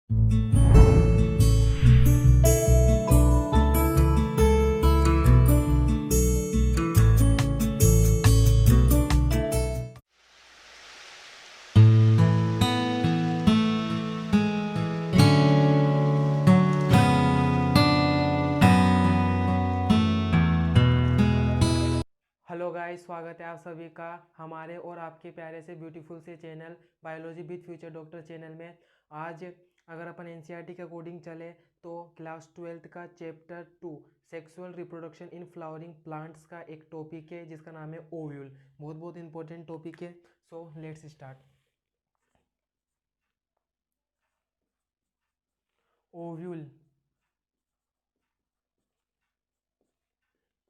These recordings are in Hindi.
हेलो गाइस, स्वागत है आप सभी का हमारे और आपके प्यारे से ब्यूटीफुल से channel biology with future doctor channel में। आज अगर अपन एनसीईआरटी के अकॉर्डिंग चले तो क्लास 12th का chapter 2 sexual reproduction in flowering plants का एक टॉपिक है जिसका नाम है ओव्यूल। बहुत बहुत इंपॉर्टेंट टॉपिक है। So let's start. Ovule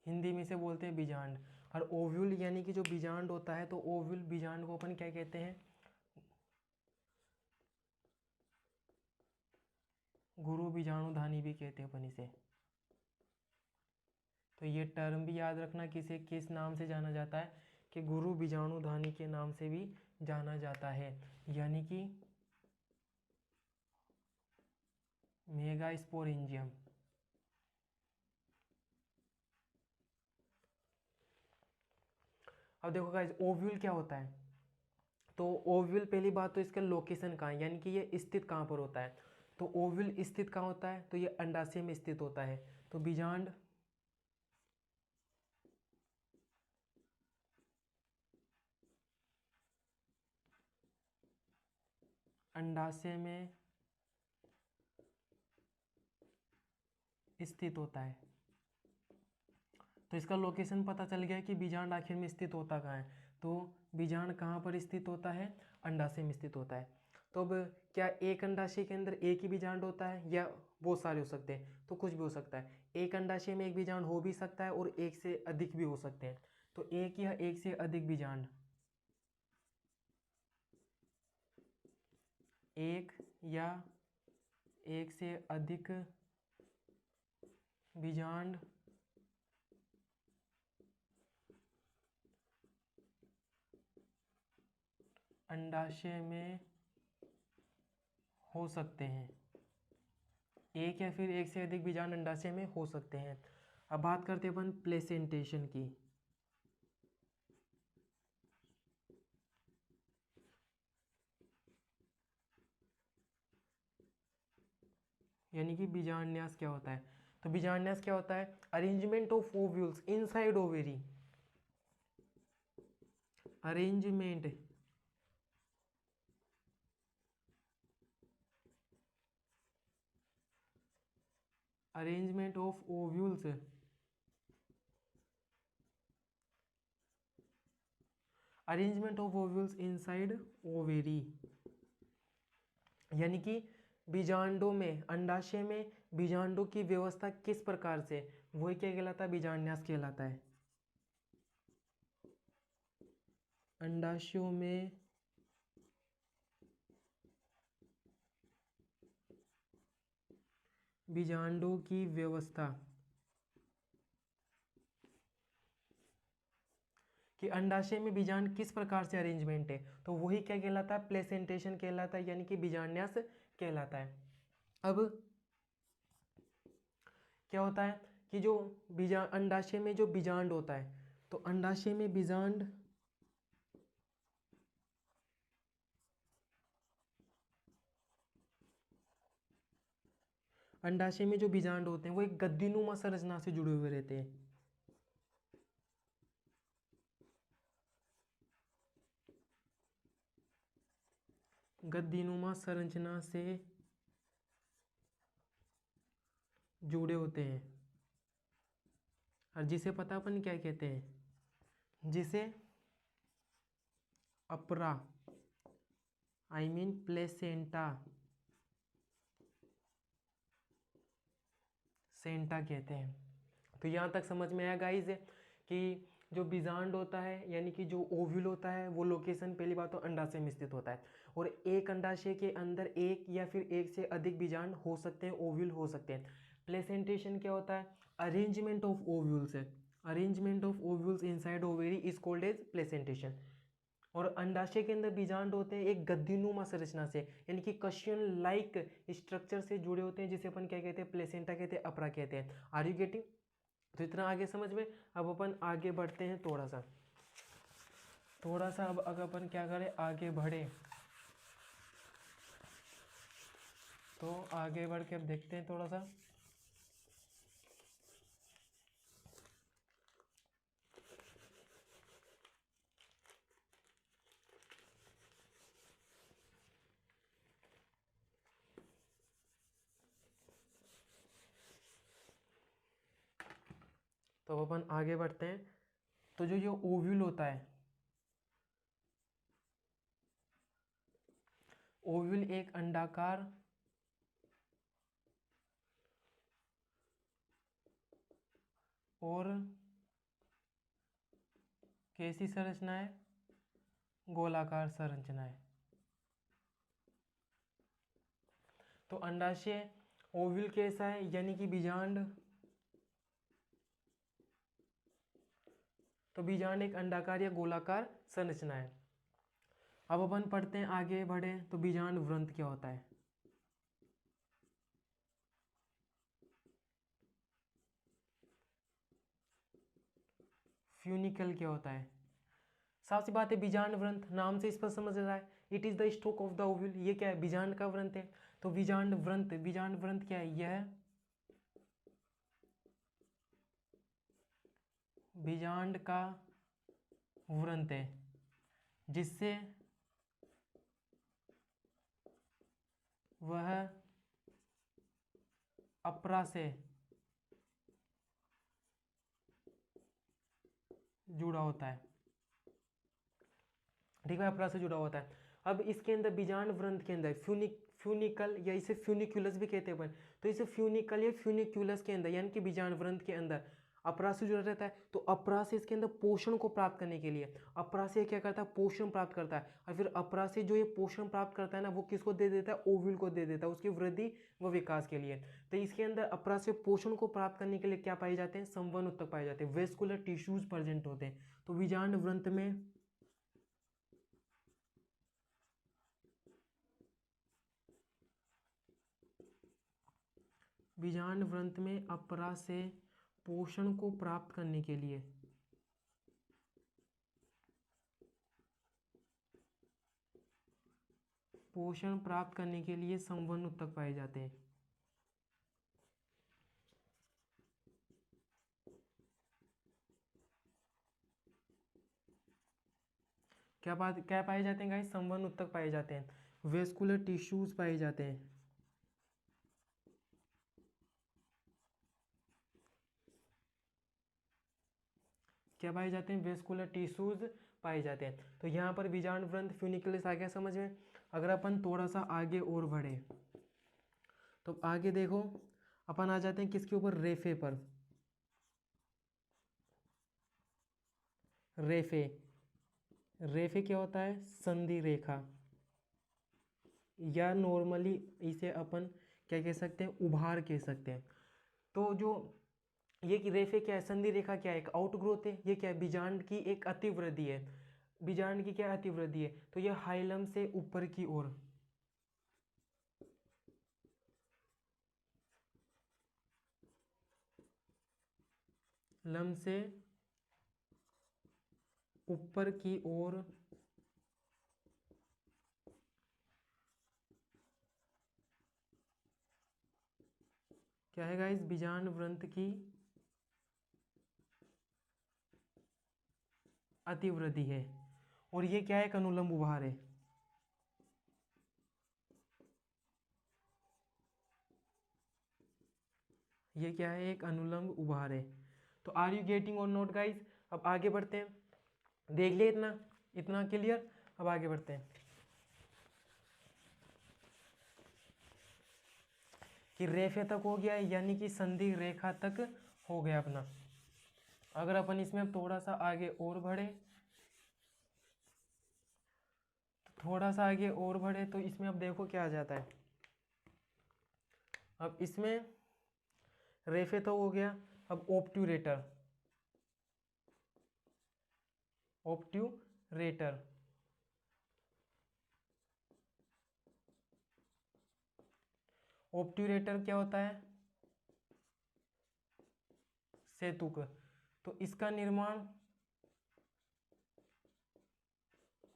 Hindi में से बोलते हैं बीजांड, और ओव्यूल यानी कि जो बीजांड होता है, तो ओव्यूल बीजांड को अपन क्या कहते हैं? गुरु बीजाणुधानी भी कहते हैं अपन इसे। तो ये टर्म भी याद रखना, किसे किस नाम से जाना जाता है, कि गुरु बीजाणुधानी के नाम से भी जाना जाता है, यानी कि मेगास्पोरेंजियम। अब देखो गाइस, ओव्यूल क्या होता है। तो ओव्यूल, पहली बात तो इसका लोकेशन कहाँ है, यानी कि ये स्थित कहाँ पर होता है। तो ओव्यूल स्थित कहाँ होता है, तो ये अंडाशय में स्थित होता है। तो बीजांड अंडाशय में स्थित होता है। तो इसका लोकेशन पता चल गया कि बीजांड आखिर में स्थित होता कहाँ है। तो बीजांड कहाँ पर स्थित होता है? अंडाशय में स्थित होता है। तो अब क्या एक अंडाशय के अंदर एक ही बीजांड होता है या बहुत सारे हो सकते हैं? तो कुछ भी हो सकता है। एक अंडाशय में एक बीजांड हो भी सकता है और एक से अधिक भी हो सकते हैं। तो एक या एक से अधिक बीजांड, एक या एक से अधिक बीजांड अंडाशय में हो सकते हैं। एक या फिर एक से अधिक बीजांड अंडाशय में हो सकते हैं। अब बात करते हैं अपन प्लेसेंटेशन की। यानी कि बीजांडन्यास क्या होता है। तो बीजांडन्यास क्या होता है? Arrangement of ovules inside ovary. Arrangement arrangement of ovules arrangement of ovules inside ovary, यानी कि बीजांडों में, अंडाशय में बीजांडों की व्यवस्था किस प्रकार से, वही क्या कहलाता है? बीजांडन्यास कहलाता है। अंडाशयों में बीजांडों की व्यवस्था, कि अंडाशय में बीजांड किस प्रकार से अरेंजमेंट है, तो वही क्या कहलाता है? प्लेसेंटेशन कहलाता है, यानी कि बीजांडन्यास कहलाता है। अब क्या होता है कि जो बीजा अंडाशय में जो बीजांड होता है, तो अंडाशय में बीजांड अंडाशय में जो बीजांड होते हैं वो एक गद्दीनुमा संरचना से जुड़े हुए रहते हैं। गद्दीनुमा संरचना से जुड़े होते हैं, और जिसे पता अपन क्या कहते हैं? जिसे अपरा, आई मीन प्लेसेंटा, सेंटा कहते हैं। तो यहाँ तक समझ में आया गाइज कि जो बीजांड होता है, यानी कि जो ओव्यूल होता है, वो लोकेशन पहली बात तो अंडाशय में स्थित होता है, और एक अंडाशय के अंदर एक या फिर एक से अधिक बीजांड हो सकते हैं, ओव्यूल हो सकते हैं। प्लेसेंटेशन क्या होता है? अरेंजमेंट ऑफ ओव्यूल्स है। Arrangement of ovules inside ovary is called as placentation. और अंडाशय के अंदर बीजांड होते हैं एक गद्दीनुमा संरचना से, यानी कि कशियन लाइक स्ट्रक्चर से जुड़े होते हैं, जिसे अपन क्या कहते हैं, प्लेसेंटा कहते हैं, अपरा कहते हैं। Are you getting? तो इतना आगे समझ में। अब अपन आगे बढ़ते हैं थोड़ा सा अब अगर अपन क्या करें, आगे बढ़े तो आगे बढ़ के अब देखते हैं थोड़ा सा। तो अब अपन आगे बढ़ते हैं। तो जो ये ओव्यूल होता है, ओव्यूल एक अंडाकार और कैसी संरचना है, गोलाकार संरचना है। तो अंडाशय ओव्यूल कैसा है, यानी कि बीजांड, तो बीजांड एक अंडाकार या गोलाकार संरचना है। अब अपन पढ़ते हैं, आगे बढ़े तो बीजांड वृंत क्या होता है, फ्यूनिकल क्या होता है। साफ सी बात है, बीजांड वृंत नाम से इस पर समझ रहा है, it is the stalk of the ovule. ये क्या है, बीजांड का वृंत है। तो बीजांड वृंत क्या है, यह बीजांड का वृंत है, जिससे वह अपरा से जुड़ा होता है। ठीक है, अपरा से जुड़ा होता है। अब इसके अंदर बीजांड वृंत के अंदर फ्यूनिकल या इसे फ्यूनिक्यूलस भी कहते हैं अपन। तो इसे फ्यूनिकल या फ्यूनिक्यूलस के अंदर, यानी कि बीजांड वृंत के अंदर अपरा से जुड़ा रहता है। तो अपरा से इसके अंदर पोषण को प्राप्त करने के लिए अपरा से क्या करता है, पोषण प्राप्त करता है। और फिर अपरा से जो ये पोषण प्राप्त करता है ना, वो किसको दे देता है, ओव्यूल को दे देता है, उसकी वृद्धि व विकास के लिए। तो इसके अंदर अपरा से पोषण को प्राप्त करने के लिए क्या पाए जाते हैं, संवहन ऊतक पाए जाते हैं, वेस्कुलर टिश्यूज प्रेजेंट होते हैं। तो बीजांड वृंत में बीजांड वृंत में अपरा से पोषण को प्राप्त करने के लिए संवहन ऊतक पाए जाते हैं। क्या पाए जाते हैं गाइस, संवहन ऊतक पाए जाते हैं, वेस्कुलर टिश्यूज पाए जाते हैं। क्या पाए जाते हैं, वेस्कुलर टिश्यूज पाए जाते हैं। तो यहाँ पर बीजांड वृंत फ्यूनिकुलस आ गया समझ में। अगर अपन थोड़ा सा आगे और बढ़े तो आगे देखो, अपन आ जाते हैं किसके ऊपर, रेफे पर। रेफे क्या होता है, संधि रेखा, या नॉर्मली इसे अपन क्या कह सकते हैं, उभार कह सकते हैं। तो जो ये कि रेफे क्या है, संधि रेखा क्या है, एक आउटग्रोथ है। ये क्या है, बीजांड की एक अतिवृद्धि है। बीजांड की क्या अतिवृद्धि है, तो ये हाइलम से ऊपर की ओर, लम से ऊपर की ओर क्या है गाइस, बीजांड वृंत की अतिवृद्धि है। और ये क्या है, एक अनुलंब उभार है। ये क्या है, एक अनुलंब उभार है। तो आर यू गेटिंग और नोट गाइस? अब आगे बढ़ते हैं, देख लिया इतना, इतना क्लियर। अब आगे बढ़ते हैं कि रेफे तक हो गया, यानी कि संधि रेखा तक हो गया अपना। अगर अपन इसमें अब थोड़ा सा आगे और बढ़े, तो इसमें अब देखो क्या आ जाता है। अब इसमें रेफे तो हो गया, अब ऑब्ट्यूरेटर ऑब्ट्यूरेटर क्या होता है? सेतुक। तो इसका निर्माण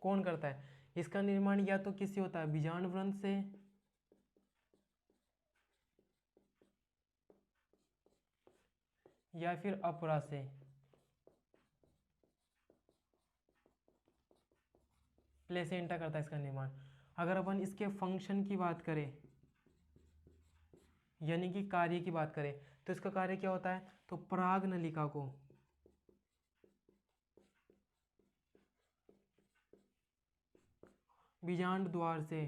कौन करता है? इसका निर्माण या तो किससे होता है? बीजांड व्रंत से, या फिर अपरा से। प्लेसेंटा करता है इसका निर्माण। अगर अपन इसके फंक्शन की बात करें, यानी कि कार्य की बात करें, तो इसका कार्य क्या होता है? तो पराग नलिका को बीजांड द्वार से,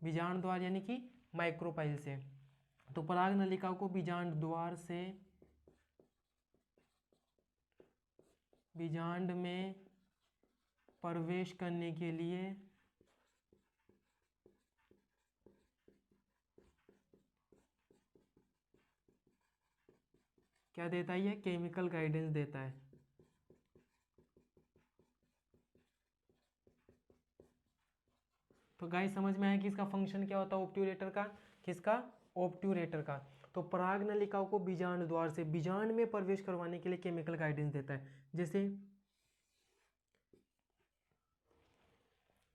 बीजांड द्वार यानी कि माइक्रोपाइल से, तो पराग नलिका को बीजांड द्वार से बीजांड में प्रवेश करने के लिए क्या देता है? ये केमिकल गाइडेंस देता है। तो गाइस समझ में आया कि इसका फंक्शन क्या होता है ऑब्ट्यूरेटर का? किसका? ऑब्ट्यूरेटर का। तो पराग नलिकाओं को बीजांड द्वार से बीजांड में प्रवेश करवाने के लिए केमिकल गाइडेंस देता है। जैसे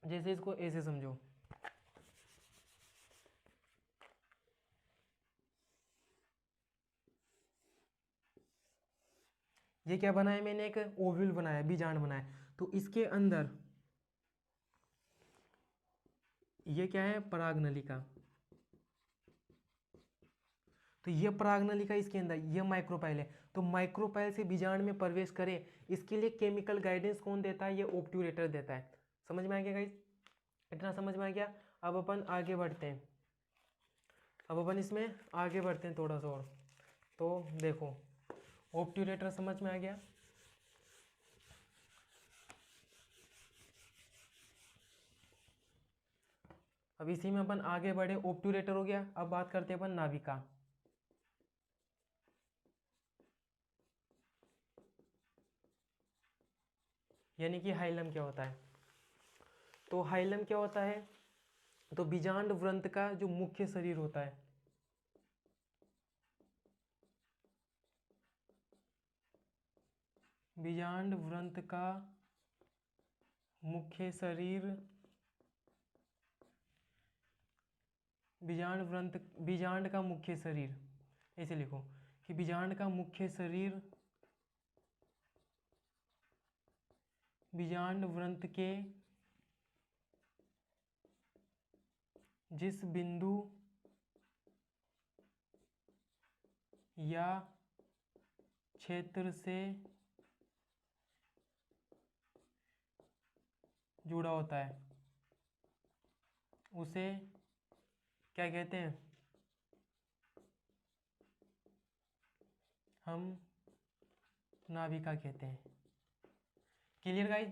जैसे इसको ऐसे समझो, ये क्या बनाया मैंने? एक ओव्यूल बनाया, बीजांड बनाया। तो इसके अंदर ये क्या है? पराग नलिका। तो ये पराग नलिका, इसके अंदर ये माइक्रोपाइल है। तो माइक्रोपाइल से बीजांड में प्रवेश करे, इसके लिए केमिकल गाइडेंस कौन देता है? ये ऑब्ट्यूरेटर देता है। समझ में आ गया गाइस? इतना समझ में आ गया? अब अपन आगे बढ़ते हैं, अब अपन इसमें आगे बढ़ते हैं थोड़ा सा और। तो देखो, ऑब्ट्यूरेटर समझ में आ गया। अब इसी में अपन आगे बढ़े, ऑब्ट्यूरेटर हो गया। अब बात करते हैं अपन नाभिका। यानी कि हाइलम क्या होता है? तो हाइलम क्या होता है? तो बीजांड व्रंत का जो मुख्य शरीर होता है, बीजांड व्रंत का मुख्य शरीर, बीजांड का मुख्य शरीर, ऐसे लिखो कि बीजांड का मुख्य शरीर बीजांड व्रंत के जिस बिंदु या क्षेत्र से जुड़ा होता है उसे क्या कहते हैं? हम नाभिका कहते हैं। Clear guys?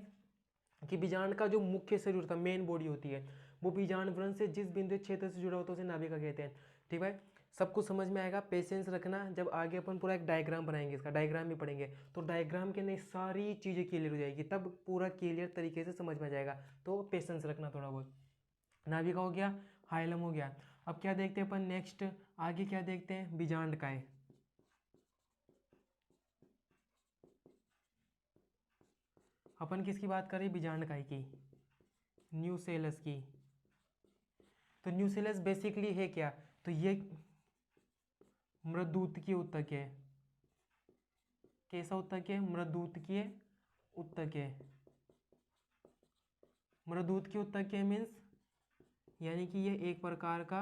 कि बीजांड का जो मुख्य शरीर होता है, मेन बॉडी होती है, वो बीजांड व्रंत से जिस बिंदु क्षेत्र से जुड़ा होता है उसे नाभिका कहते हैं। ठीक भाई, सब कुछ समझ में आएगा। पेशेंस रखना, जब आगे अपन पूरा एक डायग्राम बनाएंगे, इसका डायग्राम भी पढ़ेंगे, तो डायग्राम के अंदर सारी चीज़ें क्लियर हो जाएगी, तब पूरा क्लियर तरीके से समझ में आ जाएगा। तो पेशेंस रखना थोड़ा बहुत। नाभिका हो गया, हाइलम हो गया। अब क्या देखते हैं अपन नेक्स्ट, आगे क्या देखते हैं? बीजांड काय। अपन किसकी बात करें? बीजांड काय की, न्यूसेलस की। तो न्यूसेलस बेसिकली है क्या? तो ये मृदुतकीय ऊतक है। कैसा ऊतक है? मृदुतकीय ऊतक है। मृदुतकीय ऊतक है मीन्स, यानी कि ये एक प्रकार का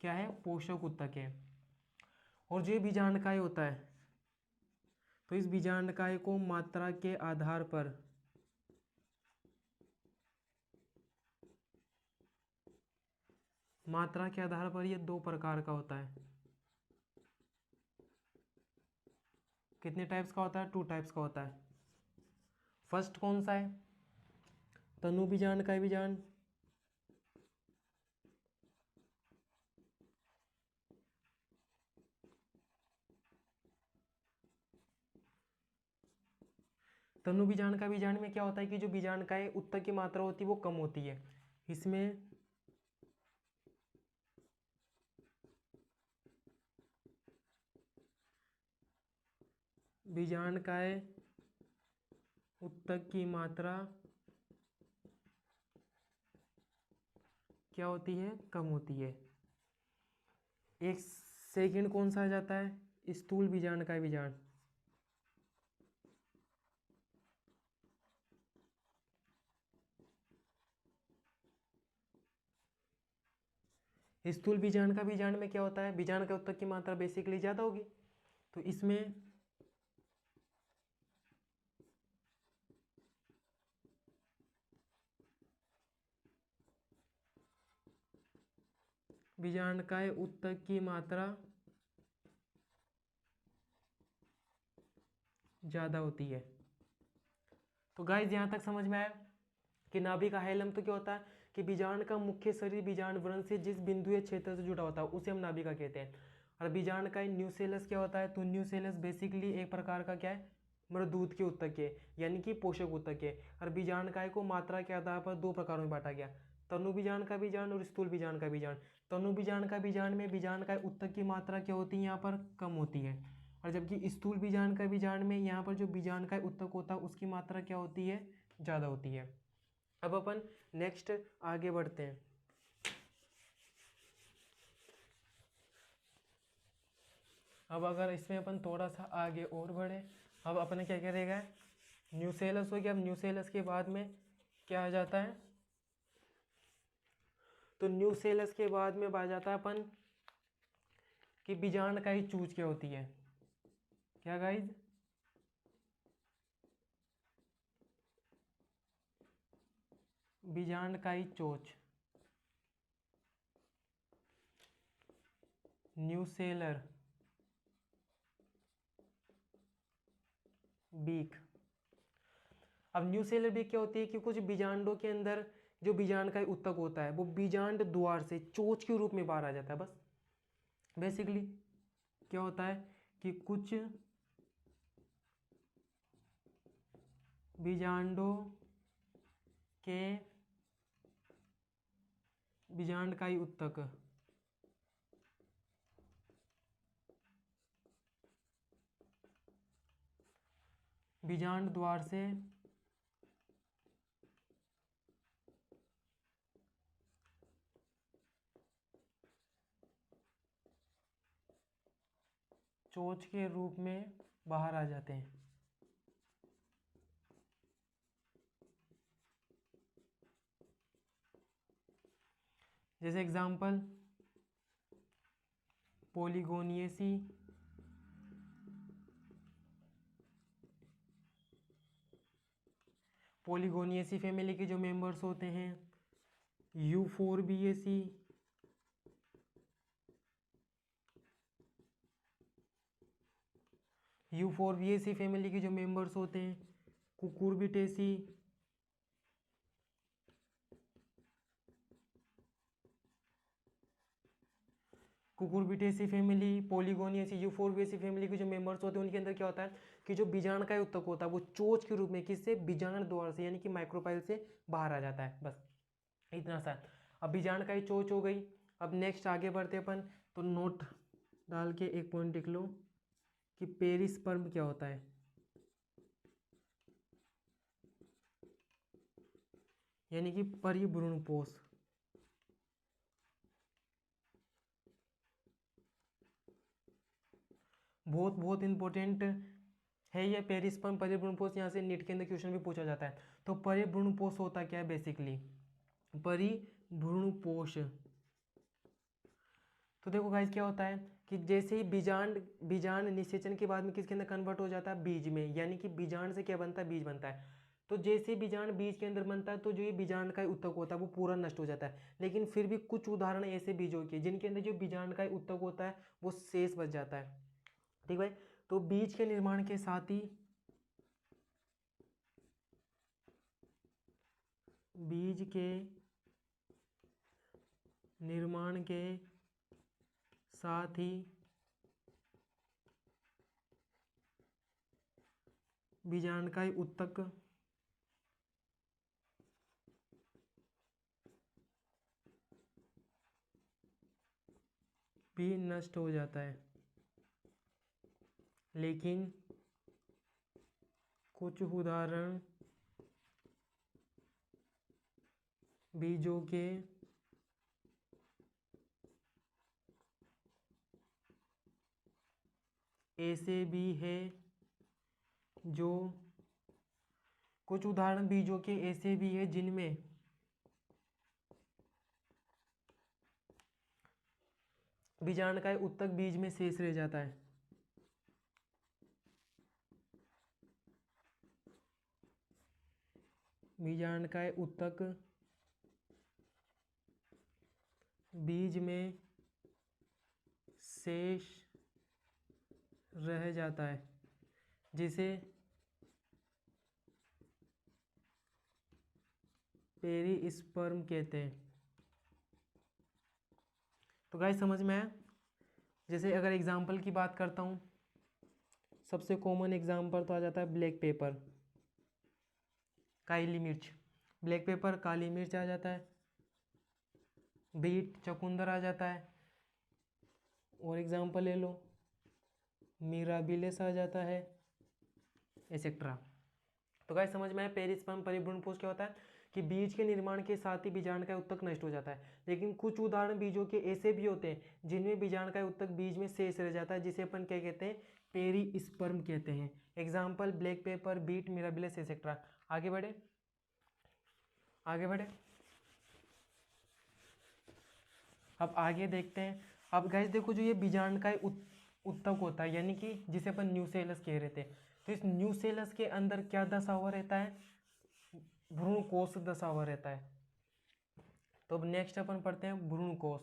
क्या है? पोषक ऊतक है। और जो बीजांडकाय होता है, तो इस बीजांडकाय को मात्रा के आधार पर ये दो प्रकार का होता है। कितने टाइप्स का होता है? 2 टाइप्स का होता है। फर्स्ट कौन सा है? तनु बीजांड, काय बीजांड। तनु बीजांड का बीजांड में क्या होता है कि जो बीजांड का उत्तक की मात्रा होती है वो कम होती है। इसमें बीजांड का उत्तक की मात्रा क्या होती है, कम होती है। एक सेकंड कौन सा आ जाता है, स्थूल बीजांड का बीजांड। स्थूल बीजांड का बीजांड में क्या होता है, बीजांड का उत्तक की मात्रा बेसिकली ज्यादा होगी, तो इसमें बीजांड का उत्तक की मात्रा ज्यादा होती है। तो गाइस यहाँ तक समझ में आया कि नाभिक हाइलम तो क्या होता है कि बीजांड का मुख्य शरीर बीजांड व्रण से जिस बिंदु या क्षेत्र से जुड़ा होता है उसे हम नाभिका कहते हैं। और बीजांड का न्यूसेलस क्या होता है, तो न्यूसेलस बेसिकली एक प्रकार का क्या है, मतलब दूध के उत्तक है, यानी कि पोषक उत्तक है। और बीजांड काय को मात्रा के आधार पर दो प्रकारों में बांटा गया, तनु बीजांड का बीजांड और स्थूल बीजांड का बीजांड। तनु बीजांड का बीजांड में बीजांड का उत्तक की मात्रा क्या होती है, यहाँ पर कम होती है। और जबकि स्थूल बीजांड का बीजांड में यहाँ पर जो बीजांड का उत्तक होता है उसकी मात्रा क्या होती है, ज़्यादा होती है। अब अपन नेक्स्ट आगे बढ़ते हैं। अब अगर इसमें अपन थोड़ा सा आगे और बढ़े, अब अपने क्या करेगा, न्यूसेलस हो गया। अब न्यूसेलस के बाद में क्या आ जाता है, तो न्यूसेलस के बाद में आ जाता है अपन कि बीजांड का ही चूज क्या होती है, क्या गाइज, बीजांड का ही चोच, न्यूसेलर बीक। अब न्यूसेलर बीक क्या होती है कि कुछ बीजांडों के अंदर जो बीजांड का उत्तक होता है वो बीजांड द्वार से चोच के रूप में बाहर आ जाता है। बस बेसिकली क्या होता है कि कुछ बीजांडों के बीजांड का उत्तक बीजांड द्वार से चोच के रूप में बाहर आ जाते हैं। जैसे एग्जाम्पल पोलिगोनियेसी, पोलिगोनियेसी फैमिली के जो मेंबर्स होते हैं, यूफोरबिएसी, यूफोरबिएसी फैमिली के जो मेंबर्स होते हैं, Cucurbitaceae, Cucurbitaceae family, Polygonaceae, Euphorbiaceae family के जो मेंबर्स होते हैं उनके अंदर क्या होता है कि जो बीजांड का उत्तक होता है वो चोच के रूप में किससे, बीजांड द्वार से यानी कि माइक्रोपाइल से बाहर आ जाता है। बस इतना सा। अब बीजांड का ही चोच हो गई। अब नेक्स्ट आगे बढ़ते अपन, तो नोट डाल के एक पॉइंट लिख लो कि पेरिस्पर्म क्या होता है, यानी कि परिभ्रूणपोष। बहुत बहुत इंपॉर्टेंट है ये पेरिस्पर्म परिभ्रूणपोष, यहाँ से नीट के अंदर क्वेश्चन भी पूछा जाता है। तो परिभ्रूणपोष होता क्या है, बेसिकली परिभ्रूणपोष। तो देखो गाइस क्या होता है कि जैसे ही बीजांड बीजांड निषेचन के बाद में किसके अंदर कन्वर्ट हो जाता है, बीज में, यानी कि बीजांड से क्या बनता है, बीज बनता है। तो जैसे बीजांड बीज के अंदर बनता है तो जो ये बीजांड का उत्तक होता है वो पूरा नष्ट हो जाता है। लेकिन फिर भी कुछ उदाहरण ऐसे बीजों के जिनके अंदर जो बीजांड का उत्तक होता है वो शेष बच जाता है। ठीक भाई, तो बीज के निर्माण के साथ ही बीज के निर्माण के साथ ही बीजांडकाय ऊतक भी नष्ट हो जाता है, लेकिन कुछ उदाहरण बीजों के ऐसे भी है जो कुछ उदाहरण बीजों के ऐसे भी है जिनमें बीजांडकाय ऊतक बीज में शेष रह जाता है। बीजांडकाय ऊतक बीज में शेष रह जाता है, जिसे पेरिस्पर्म कहते हैं। तो गाइस समझ में आया। जैसे अगर एग्जाम्पल की बात करता हूँ, सबसे कॉमन एग्जाम्पल तो आ जाता है ब्लैक पेपर, काली मिर्च। ब्लैक पेपर, काली मिर्च आ जाता है, बीट, चुकंदर आ जाता है, और एग्जाम्पल ले लो मिराबिलेस आ जाता है, एसेट्रा। तो गाइस समझ में आया पेरिस्पर्म परिभ्रूणपोष क्या होता है कि बीज के निर्माण के साथ ही बीजांडकाय ऊतक नष्ट हो जाता है, लेकिन कुछ उदाहरण बीजों के ऐसे भी होते हैं जिनमें बीजांडकाय ऊतक बीज में शेष रह जाता है, जिसे अपन क्या कहते हैं, पेरिस्पर्म कहते हैं। Example black pepper, beet, Mirabilis, etcetera. आगे बढ़े, आगे बढ़े। अब आगे देखते हैं। अब गाइस देखो, जो ये बीजांडकाय ऊतक होता है, यानी कि जिसे अपन न्यूसेलस कह रहे थे, तो इस न्यूसेलस के अंदर क्या दशा हुआ रहता है, भ्रूणकोश दशा हुआ रहता है। तो अब नेक्स्ट अपन पढ़ते हैं भ्रूणकोश,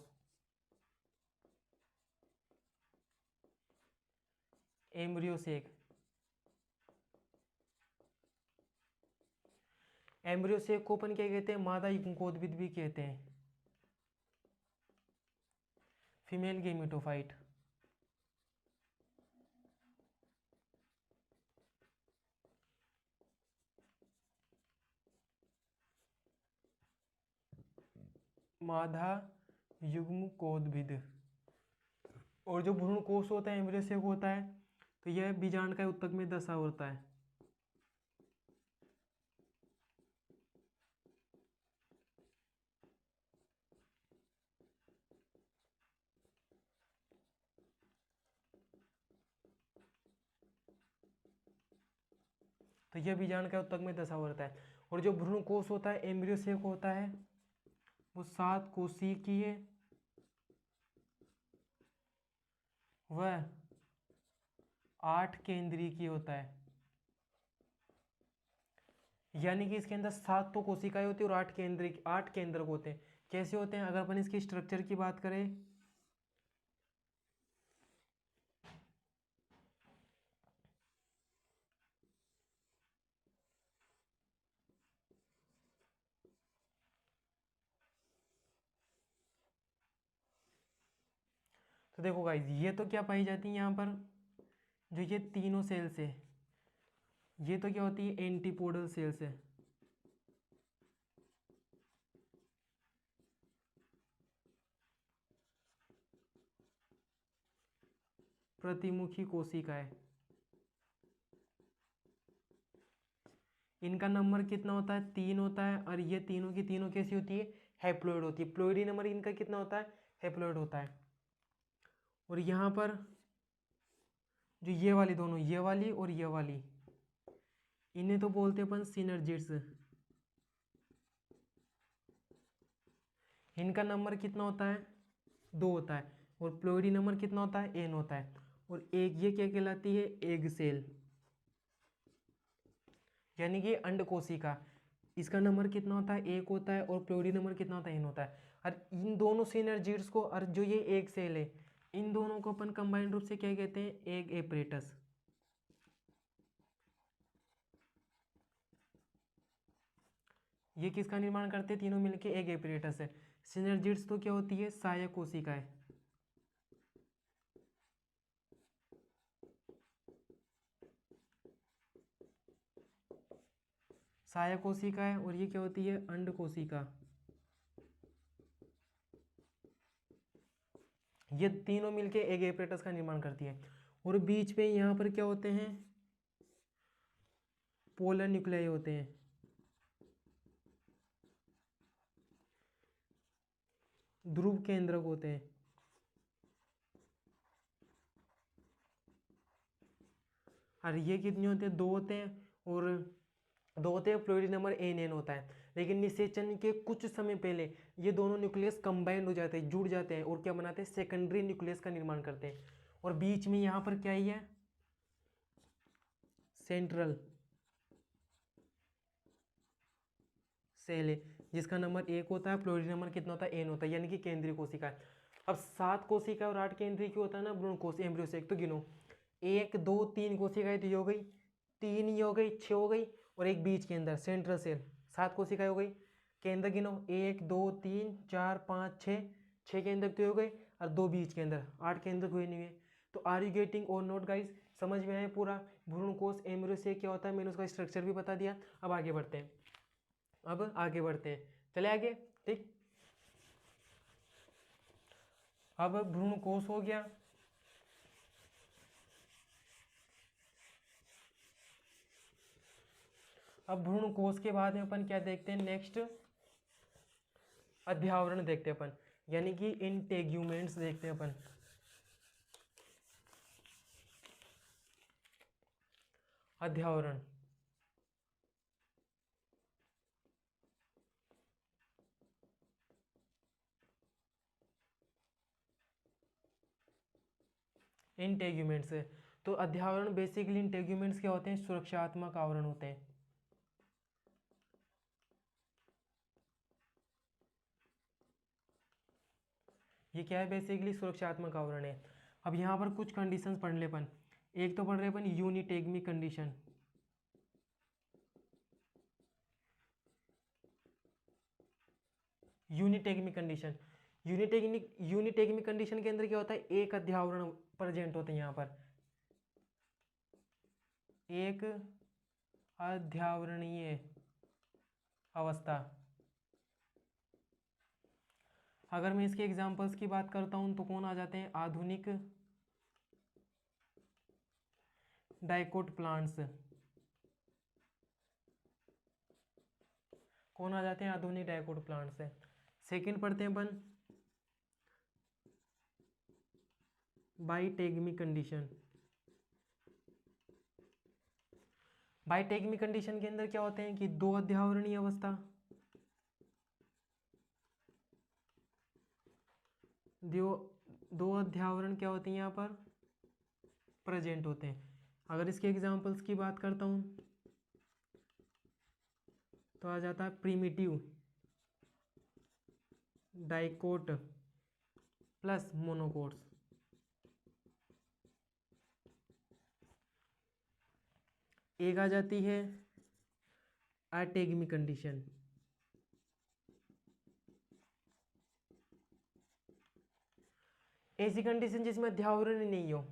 एम्ब्रियोसेक। एम्ब्रियोसेक को अपन क्या कहते हैं, मादा यज्ञकोद्भिद भी कहते हैं, फीमेल गेमिटोफाइट। मादा युग्मकोद्भिद। और जो भ्रूणकोश होता है, एम्ब्रियोसेक होता है, तो यह बीजांडकाय ऊतक में दशा होता है। तो यह बीजांडकाय ऊतक में दशा होता है। और जो भ्रूणकोश होता है, एम्ब्रियोसेक होता है, वो 7 कोशिकीय वह 8 केंद्रीय होता है। यानी कि इसके अंदर 7 तो कोशिकाएं होती है और 8 केंद्रक होते हैं। कैसे होते हैं, अगर अपन इसकी स्ट्रक्चर की बात करें, तो देखो गाइस, ये तो क्या पाई जाती है यहाँ पर, जो ये तीनों सेल्स है, ये तो क्या होती है, एंटीपोडल सेल्स है। प्रतिमुखी कोशिकाएं, इनका नंबर कितना होता है, 3 होता है। और ये तीनों की तीनों कैसी होती है, हैप्लॉइड होती है। प्लॉइडी नंबर इनका कितना होता है, हैप्लॉइड होता है। और यहाँ पर जो ये वाली दोनों, ये वाली और ये वाली, इन्हें तो बोलते हैं अपन सिनर्जिड्स। इनका नंबर कितना होता है, 2 होता है। और प्लोइडी नंबर कितना होता है, n होता है। और एक ये क्या कहलाती है, एग सेल, यानी कि अंड कोशिका। इसका नंबर कितना होता है, 1 होता है। और प्लोइडी नंबर कितना होता है, n होता है। और इन दोनों सिनर्जिड्स को, और जो ये एग सेल है, इन दोनों को अपन कंबाइंड रूप से क्या कहते हैं, एग एपरेटस। ये किसका निर्माण करते हैं, तीनों मिलके एग एपरेटस है। सिनर्जिड्स तो क्या होती है, सहायक कोशिकाएं। सहायक कोशिका है, और ये क्या होती है, अंड कोशिका। ये तीनों मिलके एक एपरेटस का निर्माण करती है। और बीच में यहाँ पर क्या होते हैं, पोलर न्यूक्लियाई होते हैं। ध्रुव केंद्रक होते हैं। और ये कितने होते हैं, 2 होते हैं, और 2 होते हैं, फ्लोरीड नंबर NN होता है। लेकिन निषेचन के कुछ समय पहले ये दोनों न्यूक्लियस कंबाइंड हो जाते हैं, जुड़ जाते हैं, और क्या बनाते हैं, सेकेंडरी न्यूक्लियस का निर्माण करते हैं। और बीच में यहाँ पर क्या ही है, सेंट्रल सेल है, जिसका नंबर 1 होता है, फ्लोरीड नंबर कितना होता है, N होता है, यानी कि केंद्रीय कोशिका है। अब 7 कोशिका और 8 केंद्रीय क्यों होता है ना, भ्रूण कोशिका एम्ब्रियो से। एक तो गिनो, 1 2 3 कोशिकाएं तो ये हो गई, 3 ये हो गई, 6 हो गई, और एक बीच के अंदर सेंट्रल सेल, 7 कोशिकाएं हो गई। केंद्र गिनो, 1 2 3 4 5 6, 6 केंद्र तो हो गए, और 2 बीच के अंदर, 8 केंद्र हुए नहीं हुए। तो आर यू गेटिंग और नोट गाइस, समझ में आया पूरा भ्रूण कोश एम्ब्रियो से क्या होता है, मैंने उसका स्ट्रक्चर भी बता दिया। अब आगे बढ़ते हैं, चले आगे। ठीक, अब भ्रूण कोश हो गया। अब भ्रूण कोश के बाद में अपन क्या देखते हैं, नेक्स्ट अध्यावरण देखते हैं अपन, यानी कि इंटेग्यूमेंट्स देखते हैं अपन। अध्यावरण, इंटेग्यूमेंट्स है। तो अध्यावरण बेसिकली, इंटेग्यूमेंट्स क्या होते हैं, सुरक्षात्मक आवरण होते हैं। ये क्या है, बेसिकली सुरक्षात्मक आवरण है। अब यहाँ पर कुछ कंडीशंस पढ़ ले अपन। एक तो पढ़ रहे अपन यूनिटेगमी कंडीशन। यूनिटेगमी कंडीशन, यूनिटेगमी कंडीशन के अंदर क्या होता है, एक अध्यावरण प्रेजेंट होते हैं यहाँ पर, एक अध्यावरणीय अवस्था। अगर मैं इसके एग्जांपल्स की बात करता हूँ तो कौन आ जाते हैं, आधुनिक डाइकोट प्लांट्स। कौन आ जाते हैं, आधुनिक डाइकोट प्लांट्स है। सेकंड पढ़ते हैं अपन बाइटेगमी कंडीशन। बाइटेगमी कंडीशन के अंदर क्या होते हैं कि 2 अध्यावरणीय अवस्था, दो अध्यावरण क्या होते हैं यहाँ पर प्रेजेंट होते हैं। अगर इसके एग्जांपल्स की बात करता हूँ तो आ जाता है प्रीमिटिव डाइकोट प्लस मोनोकोट्स। एक आ जाती है अटेगमी कंडीशन। ऐसी कंडीशन जिसमें अध्यावरण ही नहीं हो।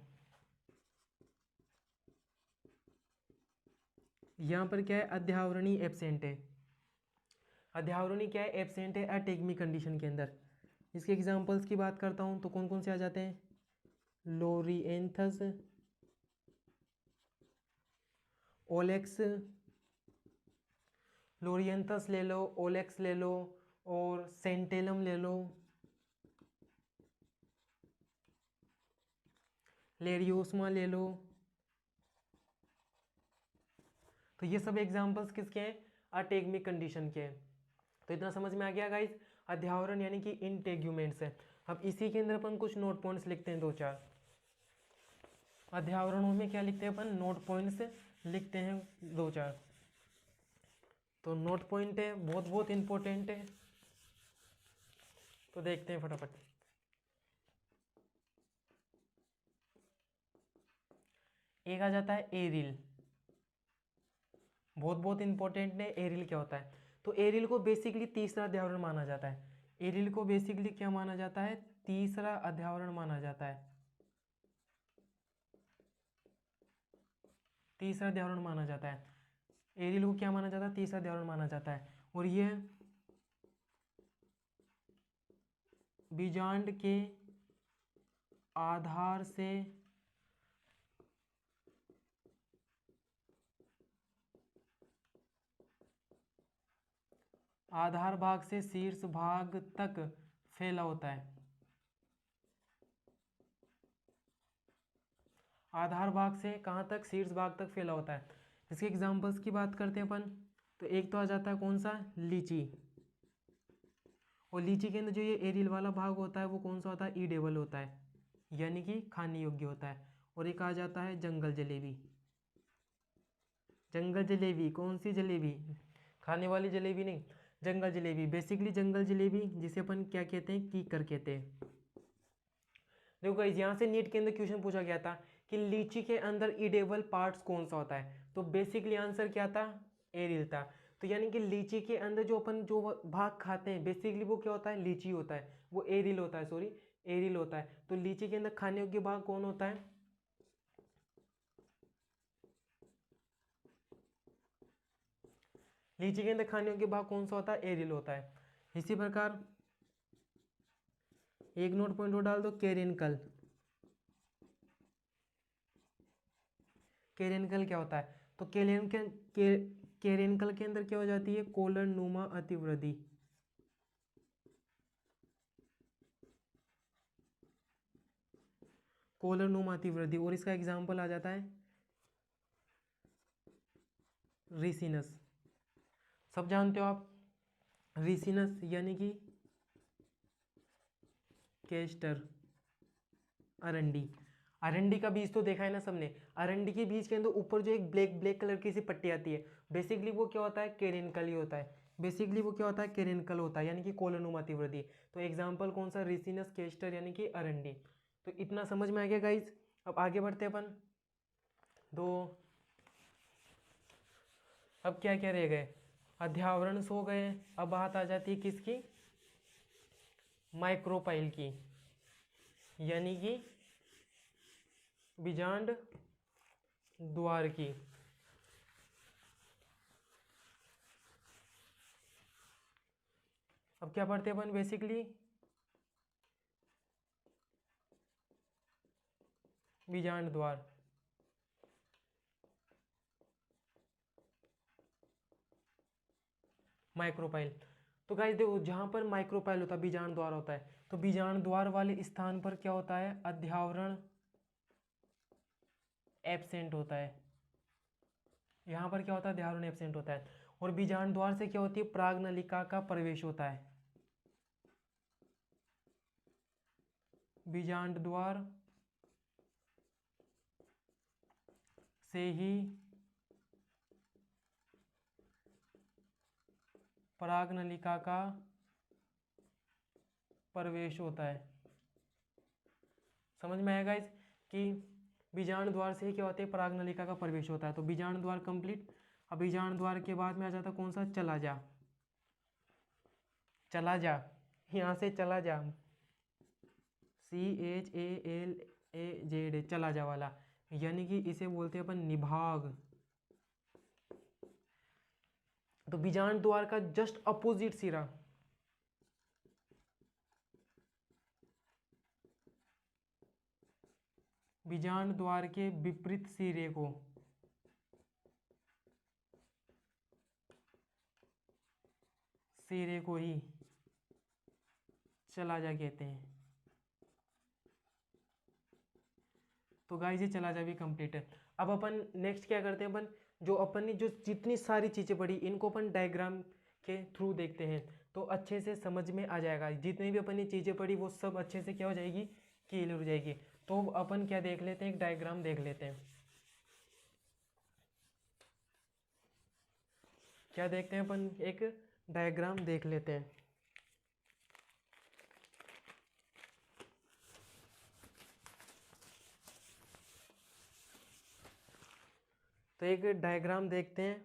यहाँ पर क्या है, अध्यावरणी एब्सेंट है। अध्यावरणी क्या है, एब्सेंट है अटेगमी कंडीशन के अंदर। इसके एग्जांपल्स की बात करता हूँ तो कौन कौन से आ जाते हैं, लोरिएंथस, ओलेक्स, लोरिएंथस ले लो, ओलेक्स ले लो, और सेंटेलम ले लो, लेरियोस्मा ले लो। तो ये सब एग्जांपल्स किसके हैं, अटेगमिक कंडीशन के हैं। तो इतना समझ में आ गया गाइस, अध्यावरण यानी कि इंटेग्यूमेंट्स है। अब इसी के अंदर अपन कुछ नोट पॉइंट्स लिखते हैं 2-4। अध्यावरणों में क्या लिखते हैं अपन, नोट पॉइंट्स लिखते हैं 2-4। तो नोट पॉइंट है, बहुत बहुत इंपॉर्टेंट है, तो देखते हैं फटाफट। एक आ जाता है एरिल, बहुत बहुत इंपॉर्टेंट है। एरिल क्या होता है, तो एरिल को बेसिकली तीसरा अध्यावरण माना जाता है। एरिल को बेसिकली क्या माना जाता है, तीसरा अध्यावरण माना जाता है, तीसरा अध्यावरण माना जाता है। एरियल को क्या माना जाता है, तीसरा अध्यावरण माना जाता है। और ये बीजांड के आधार से आधार भाग से शीर्ष भाग तक फैला होता है। आधार भाग से कहाँ तक, शीर्ष भाग तक फैला होता है। इसके एग्जांपल्स की बात करते हैं अपन, तो एक तो आ जाता है कौन सा, लीची। और लीची के अंदर जो ये एरियल वाला भाग होता है वो कौन सा होता है, ईडेबल होता है, यानी कि खाने योग्य होता है। और एक आ जाता है जंगल जलेबी। जंगल जलेबी कौन सी जलेबी, खाने वाली जलेबी नहीं, जंगल जलेबी। बेसिकली जंगल जलेबी जिसे अपन क्या कहते हैं, कीकर कहते हैं। देखो गाइस, यहाँ से नीट के अंदर क्वेश्चन पूछा गया था कि लीची के अंदर ईडेबल पार्ट्स कौन सा होता है, तो बेसिकली आंसर क्या था, एरियल था। तो यानी कि लीची के अंदर जो अपन जो भाग खाते हैं बेसिकली वो क्या होता है, लीची होता है, वो एरियल होता है, सॉरी एरियल होता है। तो लीची के अंदर खाने योग्य भाग कौन होता है, लीची के अंदर खाने योग्य भाग कौन सा होता है, एरियल होता है। इसी प्रकार एक नोट पॉइंट और डाल दो, कैरेनकल। कैरेनकल क्या होता है, तो कैरेनकल के अंदर क्या हो जाती है, कोलन नुमा अतिवृद्धि। कोलन नुमा अतिवृद्धि। और इसका एग्जाम्पल आ जाता है रिसिनस। सब जानते हो आप, रिसिनस यानी कि केस्टर, अरंडी। अरंडी का बीज तो देखा है ना सबने। अरंडी के बीज के अंदर ऊपर जो एक ब्लैक ब्लैक कलर की सी पट्टी आती है, बेसिकली वो क्या होता है, कैरेनकल ही होता है। बेसिकली वो क्या होता है, कैरेनकल होता है, यानी कि कोलोनुमा अतिवृद्धि। तो एग्जाम्पल कौन सा, रिसिनस, केस्टर यानी कि अरंडी। तो इतना समझ में आ गया गाइज। अब आगे बढ़ते हैं अपन। दो अब क्या क्या रह गए, अध्यावरण सो गए। अब बात आ जाती है किसकी, माइक्रोपाइल की, यानी कि बीजांड द्वार की। अब क्या पढ़ते हैं अपन, बेसिकली बीजांड द्वार। माइक्रोपाइल, तो गाइस देखो जहां पर माइक्रोपाइल होता है, बीजांड द्वार होता है, तो बीजांड द्वार वाले स्थान पर क्या होता है, अध्यावरण एब्सेंट होता है। यहाँ पर क्या होता है, अध्यावरण एब्सेंट होता है। और बीजांड द्वार से क्या होती है, प्रागनलिका का प्रवेश होता है। बीजांड द्वार से ही प्रागनलिका का प्रवेश होता है। समझ में आएगा इस कि बीजांड द्वार से ही क्या होता है, प्रागनलिका का प्रवेश होता है। तो बीजांड द्वार कंप्लीट। अब बीजांड द्वार के बाद में आ जाता कौन सा, चला जा। चला जा, यहाँ से चला जा, CHALAZ, चला जा वाला, यानी कि इसे बोलते हैं अपन निभाग। तो बीजांड द्वार का जस्ट अपोजिट सिरा, बीजांड द्वार के विपरीत सिरे को ही चला जा कहते हैं। तो गाइस ये चला जा भी कंप्लीट है। अब अपन नेक्स्ट क्या करते हैं, अपन जो अपन ने जो जितनी सारी चीज़ें पढ़ी इनको अपन डायग्राम के थ्रू देखते हैं, तो अच्छे से समझ में आ जाएगा। जितनी भी अपन ने चीज़ें पढ़ी वो सब अच्छे से क्या हो जाएगी, क्लियर हो जाएगी। तो अपन क्या देख लेते हैं, एक डायग्राम देख लेते हैं। क्या देखते हैं अपन, एक डायग्राम देख लेते हैं। तो एक डायग्राम देखते हैं।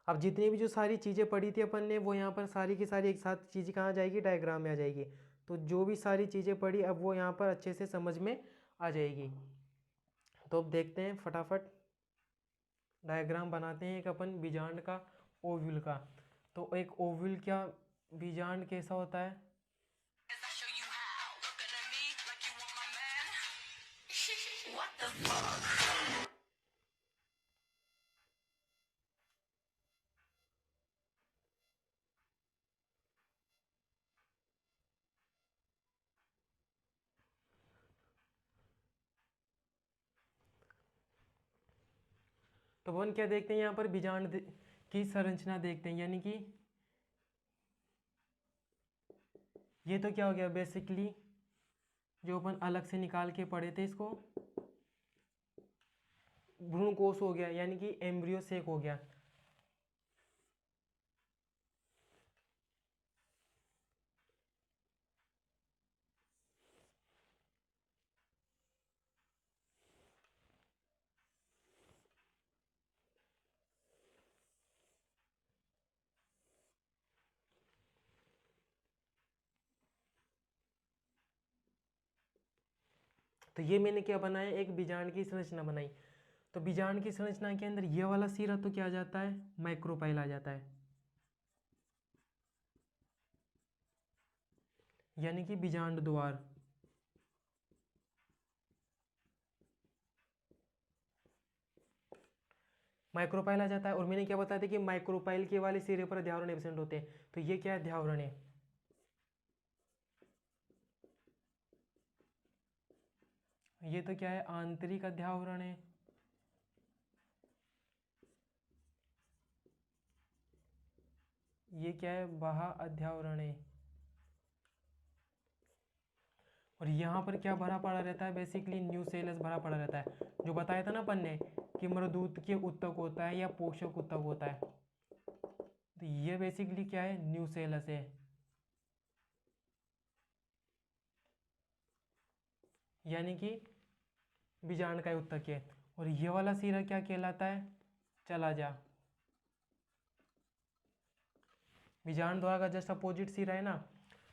अब जितनी भी जो सारी चीज़ें पढ़ी थी अपन ने वो यहाँ पर सारी की सारी एक साथ चीज़ें कहाँ जाएगी, डायग्राम में आ जाएगी। तो जो भी सारी चीज़ें पढ़ी अब वो यहाँ पर अच्छे से समझ में आ जाएगी। तो अब देखते हैं फटाफट डायग्राम बनाते हैं एक अपन बीजांड का, ओव्यूल का। तो एक ओव्यूल क्या बीजांड कैसा होता है? तो अपन क्या देखते हैं यहाँ पर बीजांड की संरचना देखते हैं, यानी कि ये तो क्या हो गया बेसिकली जो अपन अलग से निकाल के पढ़े थे इसको, भ्रूणकोश हो गया, यानी कि एम्ब्रियो सेक हो गया। तो ये मैंने क्या बनाया, एक बीजांड की संरचना बनाई। तो बीजांड की संरचना के अंदर ये वाला सिरा तो क्या आ जाता है, माइक्रोपाइल आ जाता है, यानी कि बीजांड द्वार। माइक्रोपाइल आ जाता है। और मैंने क्या बताया था कि माइक्रोपाइल के वाले सिरे पर अध्यावरण एब्सेंट होते हैं। तो ये क्या है, अध्यावरण है। ये तो क्या है, आंतरिक अध्यावरण है। ये क्या है, बाह्य अध्यावरण है। और यहाँ पर क्या भरा पड़ा रहता है, बेसिकली न्यूसेलस भरा पड़ा रहता है। जो बताया था ना अपन ने कि मृदूत के उत्तक होता है या पोषक उत्तक होता है, तो ये बेसिकली क्या है, न्यूसेलस है, यानी कि बीजांड का उत्तक है। और ये वाला सिरा क्या कहलाता है, चला जा। बीजांड द्वारा का जस्ट अपोजिट सिरा है ना।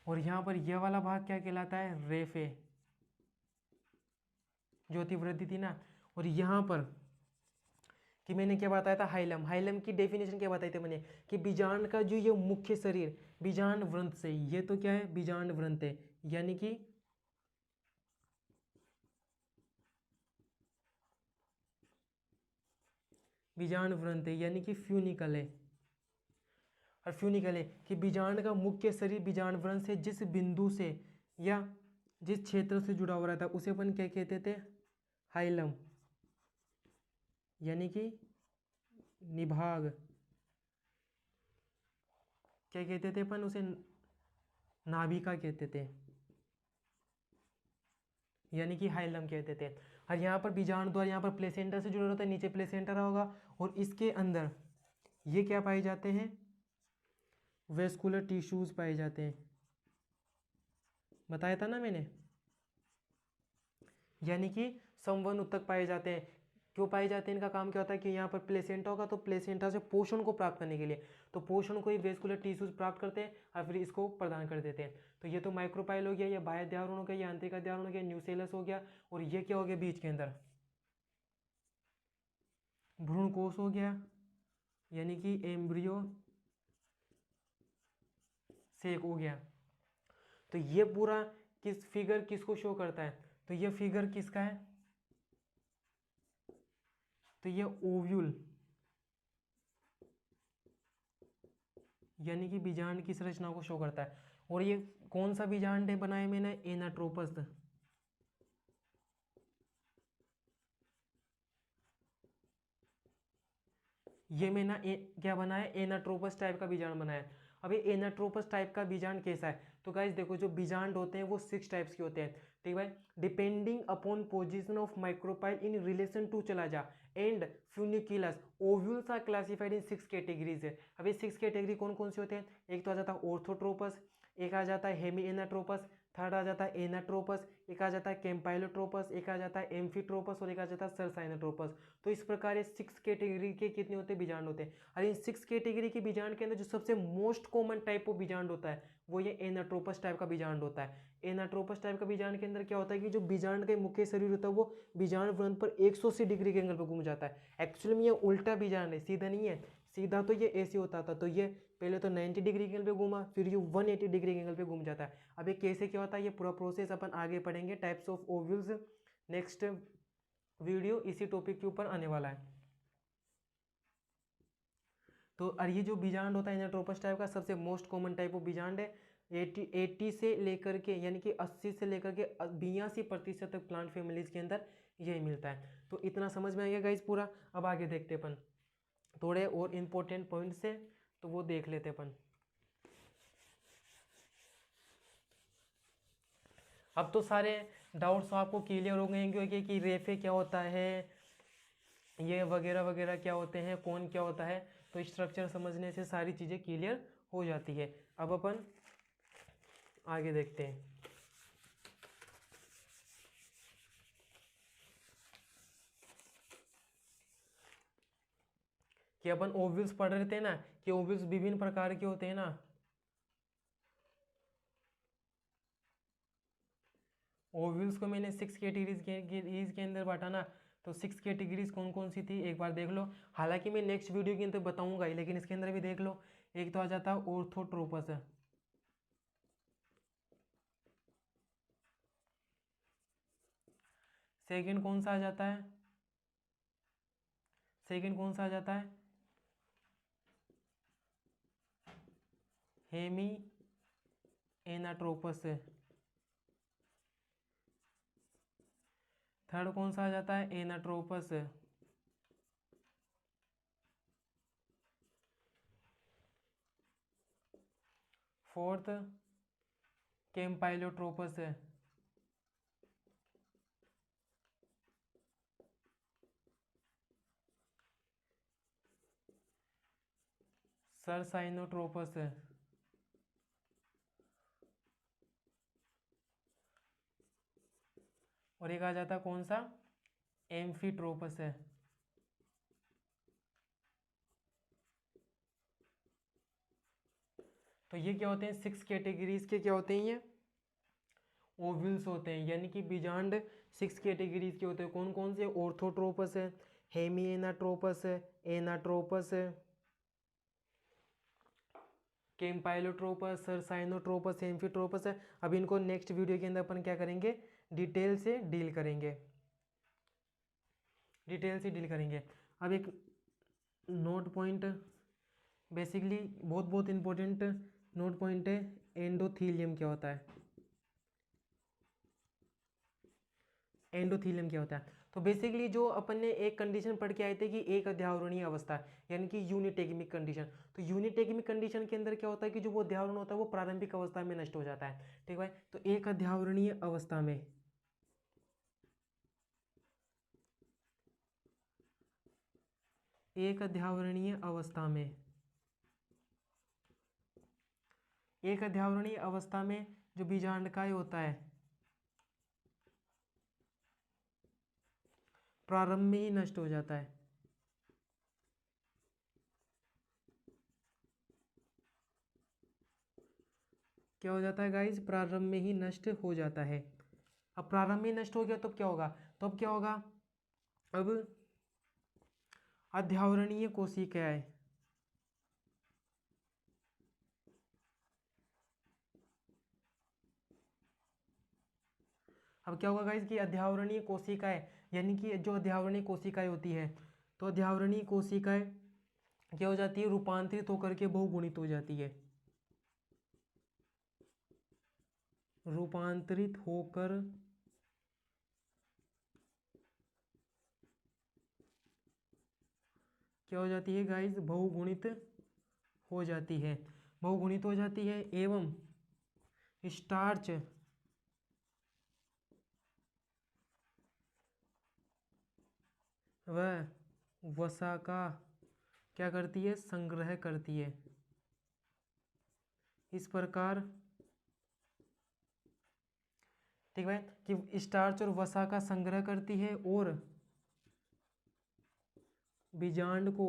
और यहाँ पर यह वाला भाग क्या कहलाता है, रेफे, ज्योति वृद्धि थी ना। और यहाँ पर कि मैंने क्या बताया था, हाइलम। हाइलम की डेफिनेशन क्या बताई थी मैंने, कि बीजांड का जो ये मुख्य शरीर बीजांड वृंत से, ये तो क्या है, बीजांड वृंत है, यानी कि बीजांड वृंत है, यानी कि फ्यूनिकल है। और फ्यूनिकल है कि बीजांड का मुख्य शरीर बीजांड वृंत से जिस बिंदु से या जिस क्षेत्र से जुड़ा हुआ रहता है उसे अपन क्या कहते थे, हाइलम, यानी कि निभाग। क्या कहते थे अपन उसे, नाभिका कहते थे, यानी कि हाइलम कहते थे। और यहाँ पर बीजांड द्वार यहाँ पर प्लेसेंटा से जुड़ा रहता है, नीचे प्लेसेंटा रहा होगा। और इसके अंदर ये क्या पाए जाते हैं, वेस्कुलर टिश्यूज पाए जाते हैं, बताया था ना मैंने। यानी कि संवहन उत्तक पाए जाते हैं। क्यों पाए जाते हैं, इनका काम क्या होता है कि यहाँ पर प्लेसेंटा होगा तो प्लेसेंटा से पोषण को प्राप्त करने के लिए, तो पोषण को ही वेस्कुलर टिश्यूज प्राप्त करते हैं और फिर इसको प्रदान कर देते हैं। तो ये तो माइक्रोपाइल हो गया, ये बाह्य अध्यावरण हो गया, ये आंतरिक अध्यावरण हो गया, न्यूसेलस हो गया। और ये क्या हो गया बीच के अंदर, भ्रूणकोश हो गया, यानी कि एम्ब्रियो सेक हो गया। तो ये पूरा किस फिगर किसको शो करता है, तो ये फिगर किसका है, तो ये ओव्यूल, यानी कि बीजांड की संरचना को शो करता है। और ये कौन सा बीजांड है बनाया मैंने, एनाट्रोपस। ये मैंने क्या बनाया, एनाट्रोपस टाइप का बीजांड बनाया। अब ये एनाट्रोपस टाइप का बीजांड कैसा है, तो गाइस देखो जो बीजांड होते हैं वो 6 टाइप्स के होते हैं, ठीक है भाई। Depending upon position of micropyle in relation to chalaza and funiculus, ovules are classified in 6 categories है। अब ये 6 कैटेगरी कौन कौन से होते हैं, एक तो आ जाता है ऑर्थोट्रोपस, एक आ जाता है हेमी एनाट्रोपस, थर्ड आ जाता है एनाट्रोपस, एक आ जाता है कैम्पाइलोट्रोपस, एक आ जाता है एम्फीट्रोपस और एक आ जाता है सरसाइनोट्रोपस। तो इस प्रकार ये 6 कैटेगरी के कितने होते हैं बीजांड होते हैं। और इन 6 कैटेगरी के बीजांड के अंदर जो सबसे मोस्ट कॉमन टाइप ऑफ बीजांड होता है वो ये एनाट्रोपस टाइप का बीजांड होता है। एनाट्रोपस टाइप का बीजांड के अंदर क्या होता है कि जो बीजांड का मुख्य शरीर होता है वो बीजांड वृंत पर 180 डिग्री के एंगल पर घूम जाता है। एक्चुअली में ये उल्टा बीजांड है, सीधा नहीं है। सीधा तो ये ऐसे होता था, तो ये पहले तो 90 डिग्री के एंगल पे घूमा, फिर ये 180 डिग्री के एंगल पे घूम जाता है। अब ये कैसे क्या होता है ये पूरा प्रोसेस अपन आगे पढ़ेंगे, types of ovules, next video इसी टॉपिक के ऊपर आने वाला है। तो और ये जो बीजांड होता है एनाट्रोपस टाइप का सबसे मोस्ट कॉमन टाइप ऑफ बीजांड है। 80 से लेकर के यानी कि 80 से लेकर के 82% तक प्लांट फैमिलीज के अंदर यही मिलता है। तो इतना समझ में आएगा गाइस पूरा। अब आगे देखते अपन थोड़े और इम्पोर्टेंट पॉइंट्स है तो वो देख लेते अपन। अब तो सारे डाउट्स आपको क्लियर हो गए होंगे कि रेफे क्या होता है, ये वगैरह वगैरह क्या होते हैं, कौन क्या होता है। तो स्ट्रक्चर समझने से सारी चीज़ें क्लियर हो जाती है। अब अपन आगे देखते हैं कि अपन ओव्यूल्स पढ़ रहे थे ना कि ओव्यूल्स विभिन्न प्रकार के होते हैं ना। ओव्यूल्स को मैंने 6 कैटेगरीज के अंदर बांटा ना। तो 6 कैटेगरीज कौन कौन सी थी एक बार देख लो। हालांकि मैं नेक्स्ट वीडियो के अंदर बताऊंगा ही, लेकिन इसके अंदर भी देख लो। एक तो आ जाता है ऑर्थोट्रोपस, सेकंड कौन सा आ जाता है, सेकंड कौन सा आ जाता है हेमी एनाट्रोपस। थर्ड कौन सा आ जाता है एनाट्रोपस। फोर्थ कैम्पाइलोट्रोपस। सरसाइनोट्रोपस। और एक आ जाता है कौन सा एम्फीट्रोपस है। तो ये क्या होते हैं 6 कैटेगरीज के क्या होते हैं ये ओव्यूल्स होते हैं, यानी कि बीजांड 6 कैटेगरीज के होते हैं। कौन कौन से, ऑर्थोट्रोपस है, हेमी एनाट्रोपस है, एनाट्रोपस है, कैम्पाइलोट्रोपस, सरसाइनोट्रोपस, एम्फीट्रोपस है। अब इनको नेक्स्ट वीडियो के अंदर अपन क्या करेंगे डिटेल से डील करेंगे, डिटेल से डील करेंगे। अब एक नोट पॉइंट बेसिकली बहुत बहुत इंपॉर्टेंट नोट पॉइंट है, एंडोथीलियम क्या होता है। एंडोथीलियम क्या होता है, तो बेसिकली जो अपन ने एक कंडीशन पढ़ के आए थे कि एक अध्यावरणीय अवस्था यानी कि यूनिटेगमिक कंडीशन। तो यूनिटेगमिक कंडीशन के अंदर क्या होता है कि जो वो अध्यावरण होता है वो प्रारंभिक अवस्था में नष्ट हो जाता है। ठीक है, तो एक अध्यावरणीय अवस्था में, एक अध्यावरणीय अवस्था में, एक अध्यावरणीय अवस्था में जो बीजांडकाय होता है प्रारंभ में ही नष्ट हो जाता है। क्या हो जाता है गाइस, प्रारंभ में ही नष्ट हो जाता है। अब प्रारंभ में नष्ट हो गया तो क्या होगा, तो अब क्या होगा, अब अध्यावरणीय कोशिकाएं, अब क्या होगा गाइस कि अध्यावरणीय कोशिकाएं यानी कि जो अध्यावरणीय कोशिकाएं होती है, तो अध्यावरणीय कोशिकाएं क्या हो जाती है, रूपांतरित होकर के बहुगुणित हो जाती है, रूपांतरित होकर क्या हो जाती है गाइस, बहुगुणित हो जाती है, बहुगुणित हो जाती है एवं स्टार्च व वसा का क्या करती है, संग्रह करती है। इस प्रकार ठीक है, कि स्टार्च और वसा का संग्रह करती है और बीजांड को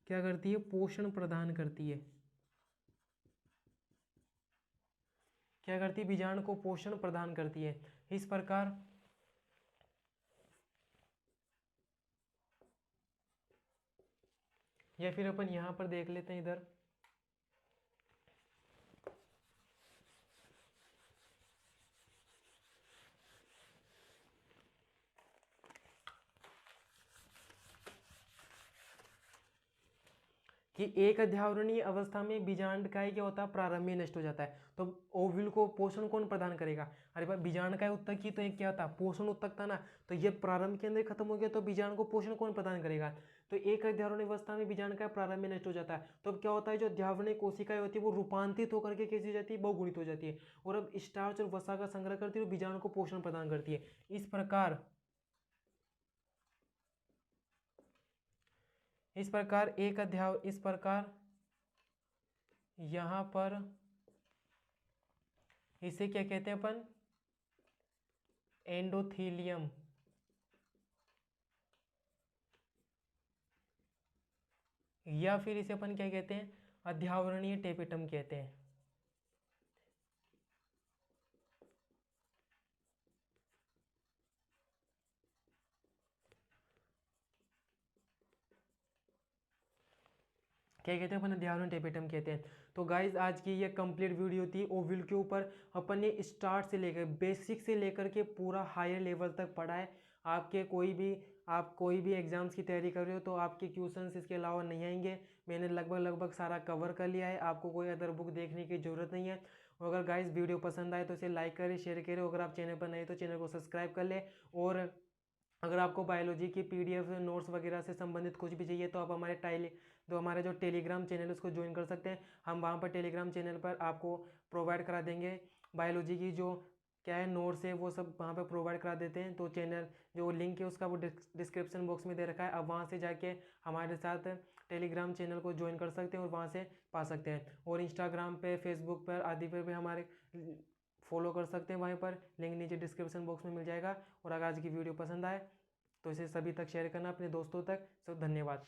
क्या करती है, पोषण प्रदान करती है। क्या करती है, बीजांड को पोषण प्रदान करती है। इस प्रकार या फिर अपन यहाँ पर देख लेते हैं इधर, कि एक अध्यावरणीय अवस्था में बीजांडकाय क्या होता है, प्रारंभ में नष्ट हो जाता है। तो ओव्यूल को पोषण कौन प्रदान करेगा, अरे भाई बीजांडकाय उत्तक की तो एक क्या था, पोषण उत्तक था ना, तो ये प्रारंभ के अंदर खत्म हो गया, तो बीजांड को पोषण कौन प्रदान करेगा। तो एक अध्यावरणीय अवस्था में बीजांडकाय प्रारंभ में नष्ट हो जाता है, तो अब क्या होता है, जो अध्यावरणीय कोशिकाएं होती है वो रूपांतरित होकर के कैसी हो जाती है, बहुगुणित हो जाती है, और अब स्टार्च और वसा का संग्रह करती है और बीजाणु को पोषण प्रदान करती है। इस प्रकार यहाँ पर इसे क्या कहते हैं अपन, एंडोथीलियम, या फिर इसे अपन क्या कहते हैं, अध्यावरणीय टेपेटम कहते हैं। क्या कहते हैं अपन, अध्यावरण टेपेटम कहते हैं। तो गाइज आज की ये कंप्लीट वीडियो थी ओव्यूल के ऊपर। अपन ने स्टार्ट से लेकर बेसिक से लेकर के पूरा हायर लेवल तक पढ़ा है। आप कोई भी एग्जाम्स की तैयारी कर रहे हो तो आपके क्वेश्चंस इसके अलावा नहीं आएंगे। मैंने लगभग सारा कवर कर लिया है, आपको कोई अदर बुक देखने की ज़रूरत नहीं है। और अगर गाइज वीडियो पसंद आए तो इसे लाइक करें, शेयर करें। अगर आप चैनल पर नए तो चैनल को सब्सक्राइब कर लें। और अगर आपको बायोलॉजी की पीडीएफ नोट्स वगैरह से संबंधित कुछ भी चाहिए तो आप हमारे जो टेलीग्राम चैनल है उसको ज्वाइन कर सकते हैं। हम वहाँ पर टेलीग्राम चैनल पर आपको प्रोवाइड करा देंगे बायोलॉजी की जो क्या है नोट्स है, वो सब वहाँ पर प्रोवाइड करा देते हैं। तो चैनल जो लिंक है उसका वो डिस्क्रिप्शन बॉक्स में दे रखा है, आप वहाँ से जाके हमारे साथ टेलीग्राम चैनल को ज्वाइन कर सकते हैं और वहाँ से पा सकते हैं। और इंस्टाग्राम पे, फेसबुक पर आदि पर भी हमारे फॉलो कर सकते हैं, वहीं पर लिंक नीचे डिस्क्रिप्शन बॉक्स में मिल जाएगा। और अगर आज की वीडियो पसंद आए तो इसे सभी तक शेयर करना, अपने दोस्तों तक। सब धन्यवाद।